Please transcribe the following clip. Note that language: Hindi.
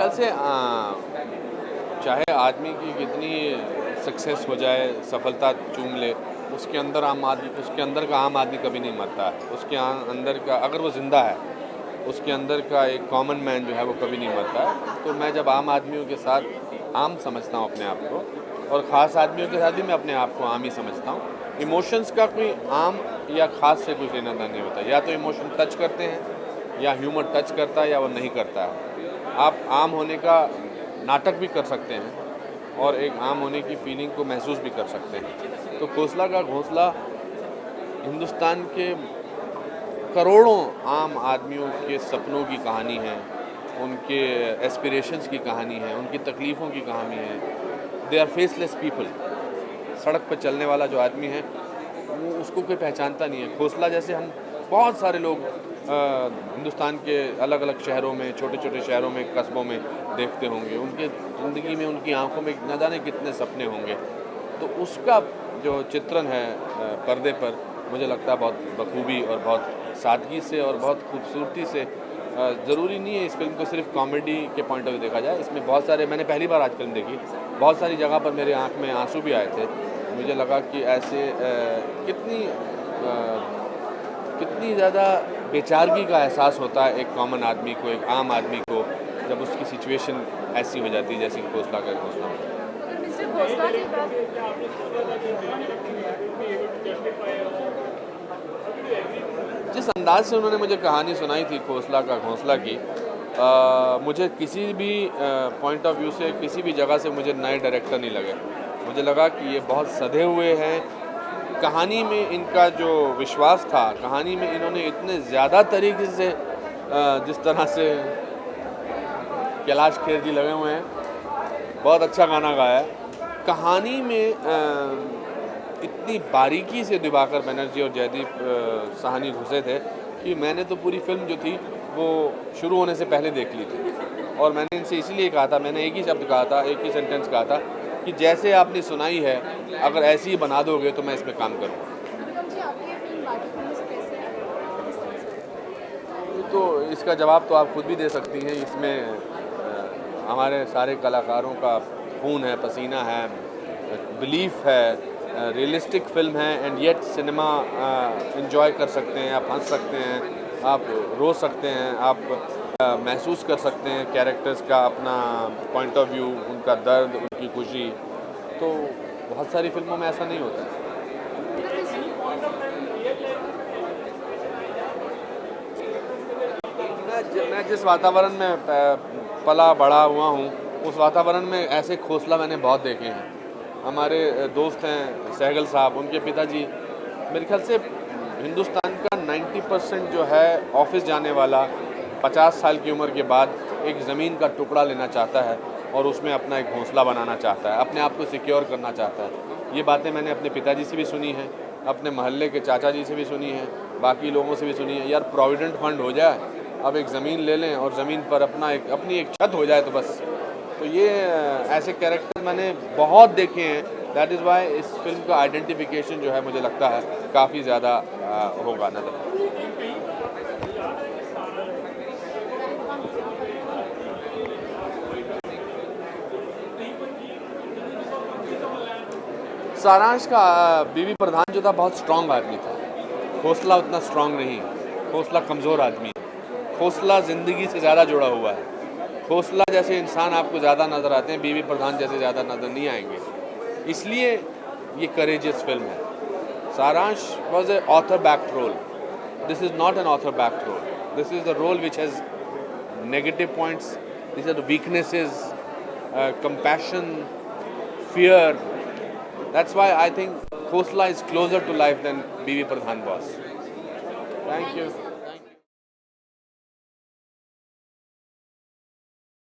ख्याल से चाहे आदमी की कितनी सक्सेस हो जाए, सफलता चूम ले, उसके अंदर का आम आदमी कभी नहीं मरता है। उसके अंदर का, अगर वो ज़िंदा है, उसके अंदर का एक कॉमन मैन जो है वो कभी नहीं मरता है। तो मैं जब आम आदमियों के साथ आम समझता हूँ अपने आप को, और ख़ास आदमियों के साथ भी मैं अपने आप को आम ही समझता हूँ। इमोशंस का कोई आम या ख़ास से कुछ लेना देना नहीं होता। या तो इमोशन टच करते हैं, या ह्यूमर टच करता है, या वो नहीं करता है। आप आम होने का नाटक भी कर सकते हैं और एक आम होने की फीलिंग को महसूस भी कर सकते हैं। तो खोसला का घोंसला हिंदुस्तान के करोड़ों आम आदमियों के सपनों की कहानी है, उनके एस्पिरेशंस की कहानी है, उनकी तकलीफ़ों की कहानी है। They are faceless people. सड़क पर चलने वाला जो आदमी है वो उसको कोई पहचानता नहीं है। खोसला जैसे हम बहुत सारे लोग हिंदुस्तान के अलग अलग शहरों में, छोटे छोटे शहरों में, कस्बों में देखते होंगे। उनके ज़िंदगी में, उनकी आंखों में न जाने कितने सपने होंगे। तो उसका जो चित्रण है पर्दे पर, मुझे लगता है बहुत बखूबी और बहुत सादगी से और बहुत खूबसूरती से। ज़रूरी नहीं है इस फिल्म को सिर्फ कॉमेडी के पॉइंट ऑफ व्यू देखा जाए। इसमें बहुत सारे, मैंने पहली बार आज फिल्म देखी, बहुत सारी जगह पर मेरे आँख में आंसू भी आए थे। मुझे लगा कि ऐसे कितनी ज़्यादा बेचारगी का एहसास होता है एक कॉमन आदमी को, एक आम आदमी को, जब उसकी सिचुएशन ऐसी हो जाती है जैसी खोसला का घोंसला। अगर मिस्टर खोसला की बात, जिस अंदाज से उन्होंने मुझे कहानी सुनाई थी खोसला का घोंसला की, मुझे किसी भी पॉइंट ऑफ व्यू से, किसी भी जगह से मुझे नए डायरेक्टर नहीं लगे। मुझे लगा कि ये बहुत सधे हुए हैं। कहानी में इनका जो विश्वास था, कहानी में इन्होंने इतने ज़्यादा तरीके से जिस तरह से कैलाश खेर जी लगे हुए हैं, बहुत अच्छा गाना गाया है। कहानी में इतनी बारीकी से दिवाकर बनर्जी और जयदीप साहनी घुसे थे कि मैंने तो पूरी फिल्म जो थी वो शुरू होने से पहले देख ली थी। और मैंने इनसे इसीलिए कहा था, मैंने एक ही शब्द कहा था, एक ही सेंटेंस कहा था कि जैसे आपने सुनाई है, अगर ऐसी ही बना दोगे तो मैं इसमें काम करूँगा। अनुपम जी, आपकी ये फिल्म बाकी फिल्मों से कैसे है, किस तरह से? तो इसका जवाब तो आप खुद भी दे सकती हैं। इसमें हमारे सारे कलाकारों का खून है, पसीना है, बिलीफ है, रियलिस्टिक फिल्म है, एंड येट सिनेमा एंजॉय कर सकते हैं, आप हंस सकते हैं, आप रो सकते हैं, आप महसूस कर सकते हैं कैरेक्टर्स का अपना पॉइंट ऑफ व्यू, उनका दर्द, उनकी खुशी। तो बहुत सारी फिल्मों में ऐसा नहीं होता। मैं जिस वातावरण में पला बड़ा हुआ हूँ, उस वातावरण में ऐसे खोसला मैंने बहुत देखे हैं। हमारे दोस्त हैं सहगल साहब, उनके पिताजी, मेरे ख्याल से हिंदुस्तान का 90% जो है ऑफिस जाने वाला 50 साल की उम्र के बाद एक ज़मीन का टुकड़ा लेना चाहता है और उसमें अपना एक घोंसला बनाना चाहता है, अपने आप को सिक्योर करना चाहता है। ये बातें मैंने अपने पिताजी से भी सुनी हैं, अपने मोहल्ले के चाचा जी से भी सुनी हैं, बाकी लोगों से भी सुनी है। यार, प्रोविडेंट फंड हो जाए, अब एक ज़मीन ले लें और ज़मीन पर अपनी एक छत हो जाए तो बस। तो ये ऐसे कैरेक्टर मैंने बहुत देखे हैं। दैट इज़ वाई इस फिल्म का आइडेंटिफिकेशन जो है मुझे लगता है काफ़ी ज़्यादा होगा नज़र। सारांश का बीवी प्रधान जो था बहुत स्ट्रांग आदमी था। खोसला उतना स्ट्रांग नहीं, खोसला कमज़ोर आदमी है। खोसला ज़िंदगी से ज़्यादा जुड़ा हुआ है। खोसला जैसे इंसान आपको ज़्यादा नज़र आते हैं, बीवी प्रधान जैसे ज़्यादा नज़र नहीं आएंगे। इसलिए ये करेजियस फिल्म है। Saransh was a author backed role. This is not an author backed role. This is the role which has negative points, this are the weaknesses, compassion, fear. That's why I think Khosla is closer to life than BV Pradhan was. Thank you.